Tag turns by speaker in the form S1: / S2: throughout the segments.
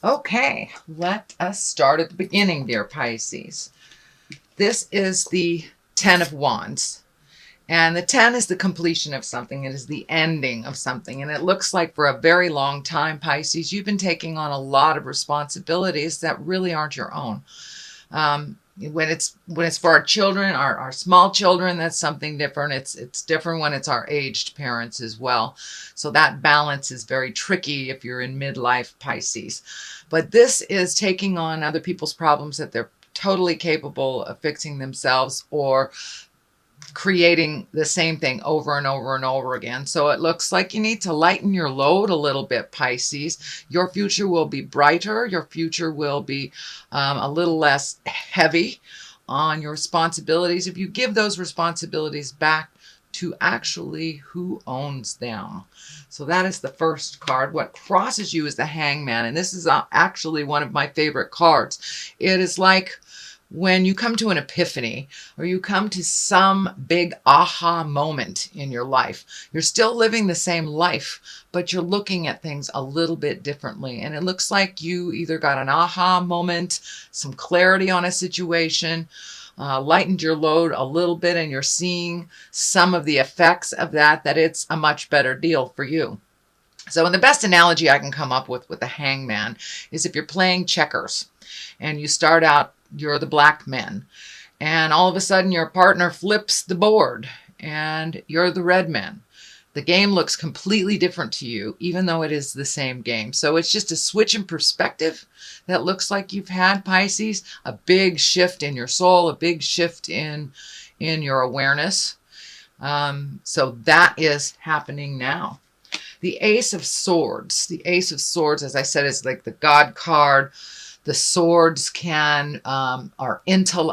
S1: Okay, let us start at the beginning, dear Pisces. This is the 10 of Wands. And the 10 is the completion of something. It is the ending of something. And it looks like for a very long time, Pisces, you've been taking on a lot of responsibilities that really aren't your own. When it's for our children, our small children, that's something different. It's different when it's our aged parents as well. So that balance is very tricky if you're in midlife, Pisces. But this is taking on other people's problems that they're totally capable of fixing themselves, or creating the same thing over and over and over again. So it looks like you need to lighten your load a little bit, Pisces. Your future will be brighter. Your future will be a little less heavy on your responsibilities if you give those responsibilities back to actually who owns them. So that is the first card. What crosses you is the Hangman. And this is actually one of my favorite cards. It is like when you come to an epiphany, or you come to some big aha moment in your life. You're still living the same life, but you're looking at things a little bit differently. And it looks like you either got an aha moment, some clarity on a situation, lightened your load a little bit, and you're seeing some of the effects of that it's a much better deal for you. So the best analogy I can come up with the Hangman is if you're playing checkers and you start out, you're the black man, and all of a sudden your partner flips the board and you're the red man. The game looks completely different to you, even though it is the same game. So it's just a switch in perspective that looks like you've had, Pisces, a big shift in your soul, a big shift in your awareness. So that is happening now. The Ace of Swords. The Ace of Swords, as I said, is like the God card. The swords are intellect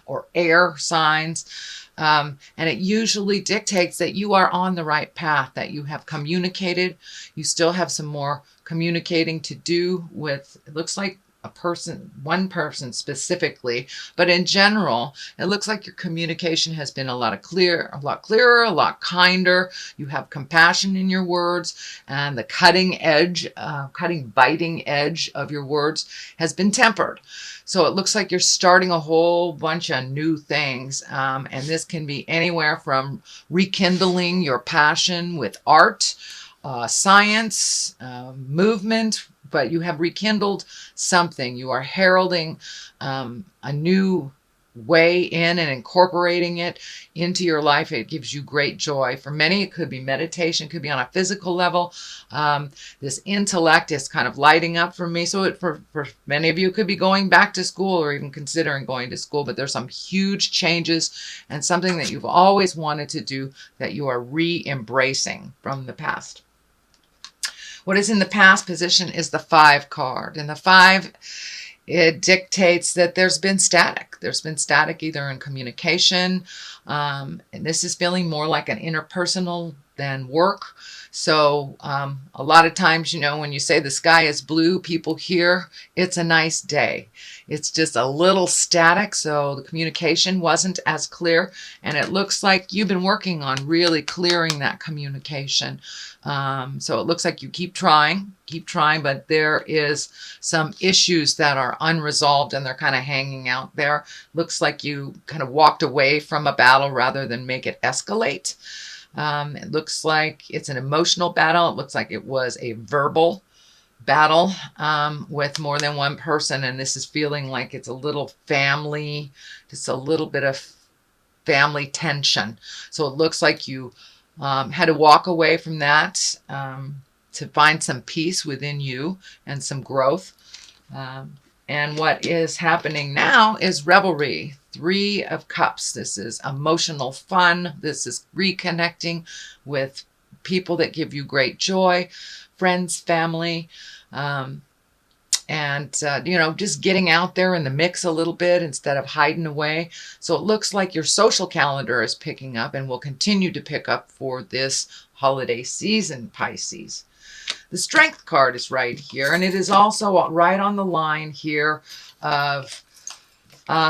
S1: or air signs. And it usually dictates that you are on the right path, that you have communicated. You still have some more communicating to do with, it looks like one person specifically, but in general, it looks like your communication has been a lot clearer, a lot kinder. You have compassion in your words, and the biting edge of your words has been tempered. So it looks like you're starting a whole bunch of new things. And this can be anywhere from rekindling your passion with art, science, movement, but you have rekindled something. You are heralding a new way in and incorporating it into your life. It gives you great joy. For many, it could be meditation, it could be on a physical level. This intellect is kind of lighting up for me. So for many of you, it could be going back to school or even considering going to school, but there's some huge changes and something that you've always wanted to do that you are re-embracing from the past. What is in the past position is the 5 card. And the 5, it dictates that there's been static. There's been static either in communication. And this is feeling more like an interpersonal than work. So a lot of times, when you say the sky is blue, people hear it's a nice day. It's just a little static, so the communication wasn't as clear, and it looks like you've been working on really clearing that communication. So it looks like you keep trying, but there is some issues that are unresolved and they're kind of hanging out there. Looks like you kind of walked away from a battle rather than make it escalate. It looks like it's an emotional battle. It looks like it was a verbal battle with more than one person, and this is feeling like it's a little family, just a little bit of family tension. So it looks like you had to walk away from that to find some peace within you and some growth. And what is happening now is revelry. 3 of Cups. This is emotional fun. This is reconnecting with people that give you great joy, friends, family, and just getting out there in the mix a little bit instead of hiding away. So it looks like your social calendar is picking up and will continue to pick up for this holiday season, Pisces. The Strength card is right here, and it is also right on the line here of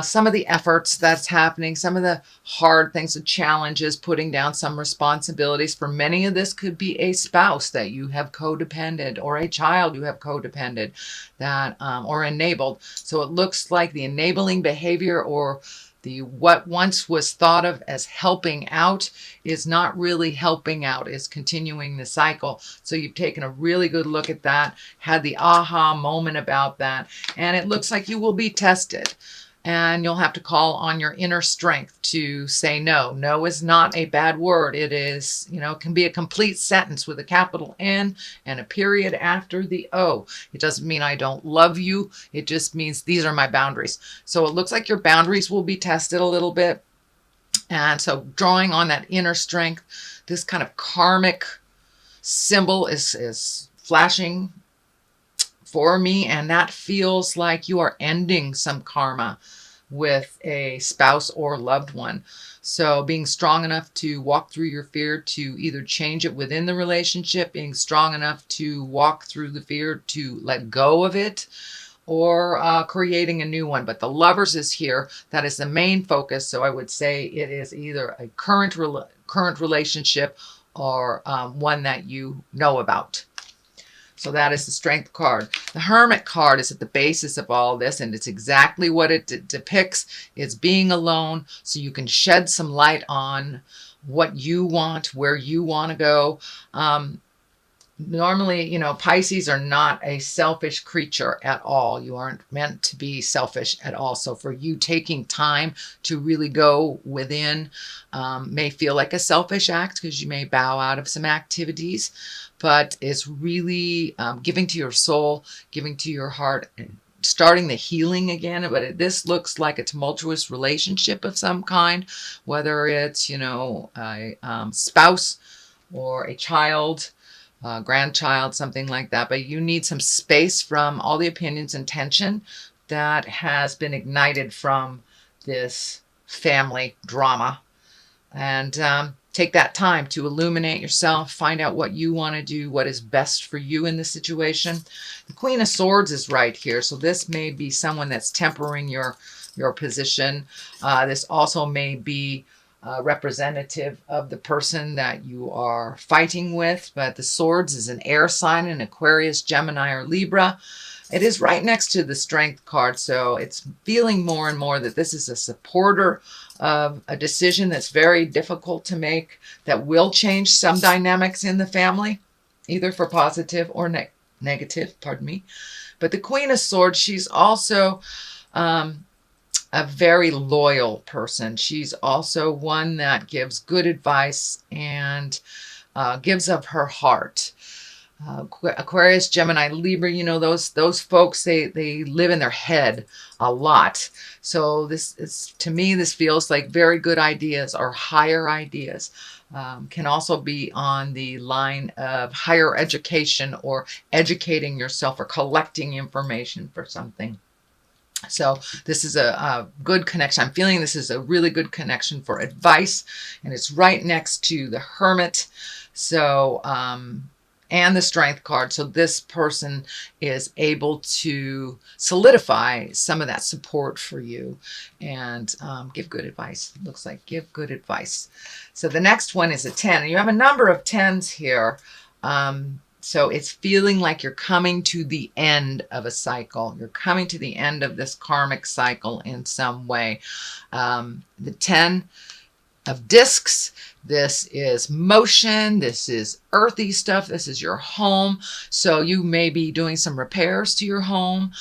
S1: some of the efforts that's happening, some of the hard things, the challenges, putting down some responsibilities. For many of this could be a spouse that you have codependent, or a child you have codependent, that or enabled. So it looks like the enabling behavior, or the what once was thought of as helping out, is not really helping out, is continuing the cycle. So you've taken a really good look at that, had the aha moment about that, and it looks like you will be tested. And you'll have to call on your inner strength to say no. No is not a bad word. It is, it can be a complete sentence with a capital N and a period after the O. It doesn't mean I don't love you. It just means these are my boundaries. So it looks like your boundaries will be tested a little bit. And so drawing on that inner strength, this kind of karmic symbol is flashing for me, and that feels like you are ending some karma with a spouse or loved one. So being strong enough to walk through your fear to either change it within the relationship, being strong enough to walk through the fear to let go of it, or creating a new one. But the Lovers is here. That is the main focus. So I would say it is either a current relationship, or one that you know about. So that is the Strength card. The Hermit card is at the basis of all this, and it's exactly what it depicts. It's being alone, so you can shed some light on what you want, where you want to go. Normally, Pisces are not a selfish creature at all. You aren't meant to be selfish at all. So for you, taking time to really go within may feel like a selfish act, because you may bow out of some activities, but it's really giving to your soul, giving to your heart, and starting the healing again. But this looks like a tumultuous relationship of some kind, whether it's, a spouse or a child, grandchild, something like that. But you need some space from all the opinions and tension that has been ignited from this family drama. And take that time to illuminate yourself, find out what you want to do, what is best for you in this situation. The Queen of Swords is right here. So this may be someone that's tempering your position. This also may be representative of the person that you are fighting with. But the Swords is an air sign, an Aquarius, Gemini, or Libra. It is right next to the Strength card, so it's feeling more and more that this is a supporter of a decision that's very difficult to make, that will change some dynamics in the family, either for positive or negative, pardon me. But the Queen of Swords, she's also a very loyal person. She's also one that gives good advice and gives of her heart. Aquarius, Gemini, Libra, those folks, they live in their head a lot. So this is, to me, this feels like very good ideas or higher ideas. Can also be on the line of higher education, or educating yourself, or collecting information for something. So this is a good connection. I'm feeling this is a really good connection for advice, and it's right next to the Hermit. So, and the Strength card. So this person is able to solidify some of that support for you, and give good advice. Looks like give good advice. So the next one is a 10. And you have a number of 10s here. So it's feeling like you're coming to the end of a cycle. You're coming to the end of this karmic cycle in some way. The 10 of discs. This is motion. This is earthy stuff. This is your home. So you may be doing some repairs to your home.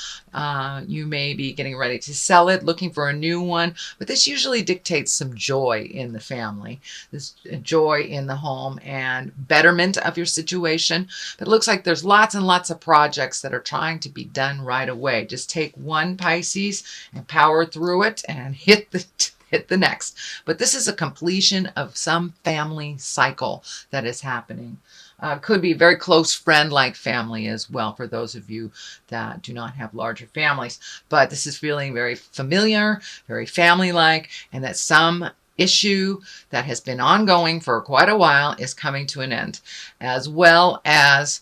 S1: You may be getting ready to sell it, looking for a new one. But this usually dictates some joy in the family, this joy in the home, and betterment of your situation. But it looks like there's lots and lots of projects that are trying to be done right away. Just take one, Pisces, and power through it and hit the next. But this is a completion of some family cycle that is happening. Could be a very close friend-like family as well, for those of you that do not have larger families. But this is feeling very familiar, very family-like, and that some issue that has been ongoing for quite a while is coming to an end, as well as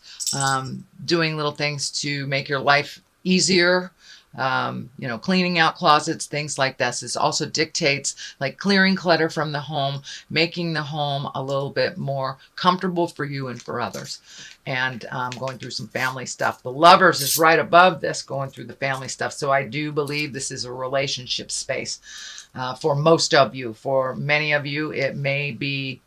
S1: doing little things to make your life easier, cleaning out closets, things like this. This also dictates like clearing clutter from the home, making the home a little bit more comfortable for you and for others. And going through some family stuff. The Lovers is right above this, going through the family stuff. So I do believe this is a relationship space for most of you. For many of you, it may be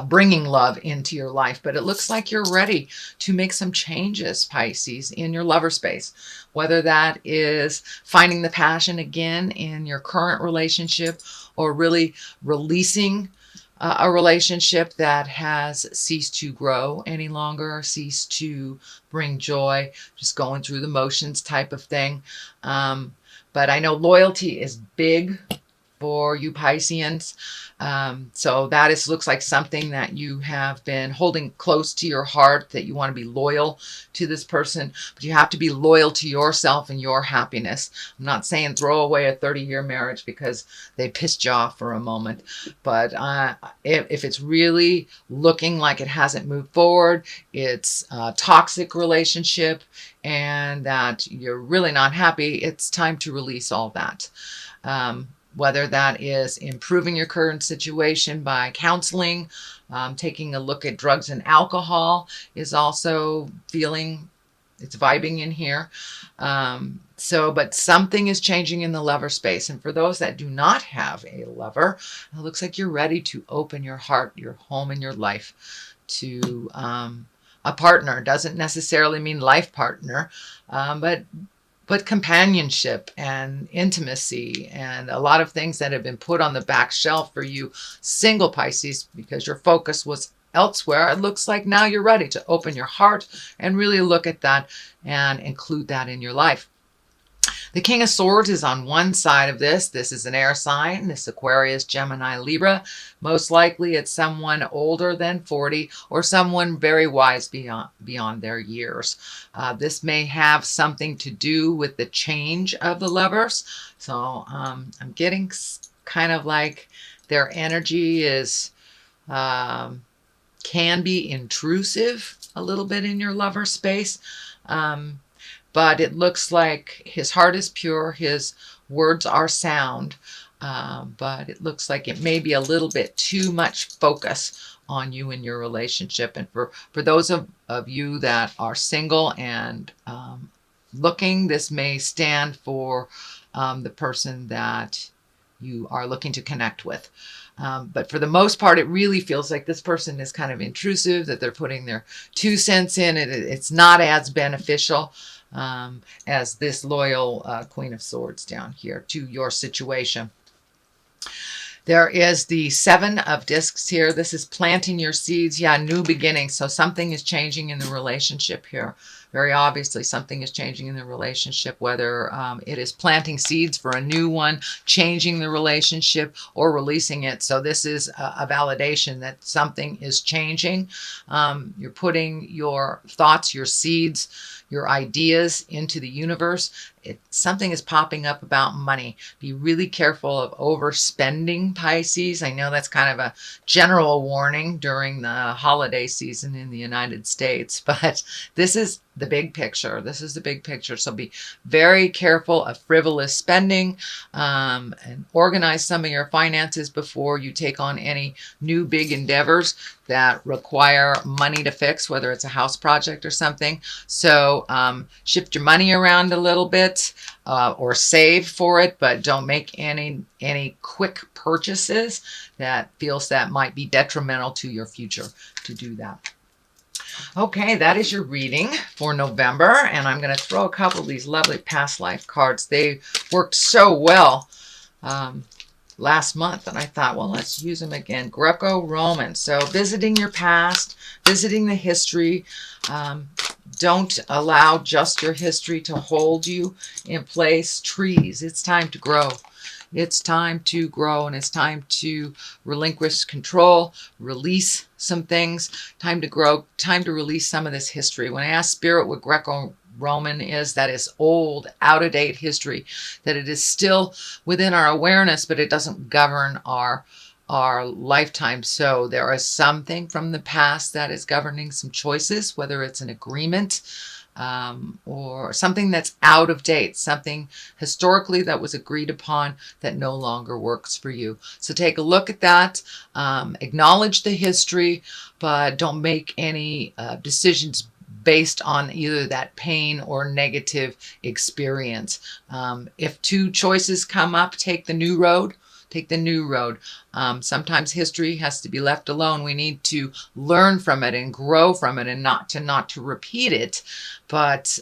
S1: bringing love into your life, but it looks like you're ready to make some changes, Pisces, in your lover space, whether that is finding the passion again in your current relationship or really releasing a relationship that has ceased to grow any longer, ceased to bring joy, just going through the motions type of thing. But I know loyalty is big for you Pisceans. So that looks like something that you have been holding close to your heart, that you want to be loyal to this person, but you have to be loyal to yourself and your happiness. I'm not saying throw away a 30-year marriage because they pissed you off for a moment, but if it's really looking like it hasn't moved forward, it's a toxic relationship, and that you're really not happy, it's time to release all that. Whether that is improving your current situation by counseling, taking a look at drugs and alcohol is also feeling, it's vibing in here. But something is changing in the lover space. And for those that do not have a lover, it looks like you're ready to open your heart, your home, and your life to a partner. Doesn't necessarily mean life partner, but companionship and intimacy and a lot of things that have been put on the back shelf for you single Pisces because your focus was elsewhere. It looks like now you're ready to open your heart and really look at that and include that in your life. The King of Swords is on one side of this. This is an air sign. This Aquarius, Gemini, Libra. Most likely it's someone older than 40 or someone very wise beyond their years. This may have something to do with the change of the lovers. So I'm getting kind of like their energy is can be intrusive a little bit in your lover space. But it looks like his heart is pure, his words are sound, but it looks like it may be a little bit too much focus on you and your relationship. And for those of you that are single and looking, this may stand for the person that you are looking to connect with. But for the most part, it really feels like this person is kind of intrusive, that they're putting their 2 cents in. It's not as beneficial as this loyal Queen of Swords down here to your situation. There is the 7 of Discs here. This is planting your seeds. Yeah, new beginning. So something is changing in the relationship here. Very obviously, something is changing in the relationship, whether it is planting seeds for a new one, changing the relationship, or releasing it. So this is a validation that something is changing. You're putting your thoughts, your seeds, your ideas into the universe. Something is popping up about money. Be really careful of overspending, Pisces. I know that's kind of a general warning during the holiday season in the United States, but this is the big picture. This is the big picture. So be very careful of frivolous spending and organize some of your finances before you take on any new big endeavors that require money to fix, whether it's a house project or something. So shift your money around a little bit or save for it, but don't make any quick purchases that feels that might be detrimental to your future to do that. Okay, that is your reading for November, and I'm going to throw a couple of these lovely past life cards. They worked so well last month, and I thought, well, let's use them again. Greco-Roman. So visiting your past, visiting the history. Don't allow just your history to hold you in place. Trees, it's time to grow. It's time to grow, and it's time to relinquish control, release some things, time to grow, time to release some of this history. When I ask Spirit what Greco-Roman is, that is old, out-of-date history, that it is still within our awareness, but it doesn't govern our lifetime. So there is something from the past that is governing some choices, whether it's an agreement, or something that's out of date, something historically that was agreed upon that no longer works for you. So take a look at that, acknowledge the history, but don't make any decisions based on either that pain or negative experience. If two choices come up, take the new road. Take the new road. Sometimes history has to be left alone. We need to learn from it and grow from it, and not to repeat it, but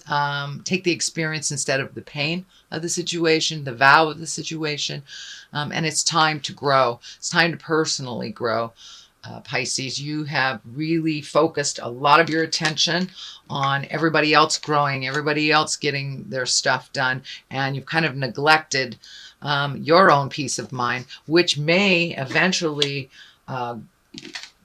S1: take the experience instead of the pain of the situation, the vow of the situation. And it's time to grow. It's time to personally grow. Pisces, you have really focused a lot of your attention on everybody else growing, everybody else getting their stuff done, and you've kind of neglected your own peace of mind, which may eventually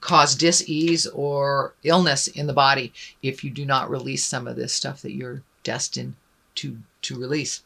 S1: cause dis-ease or illness in the body if you do not release some of this stuff that you're destined to release.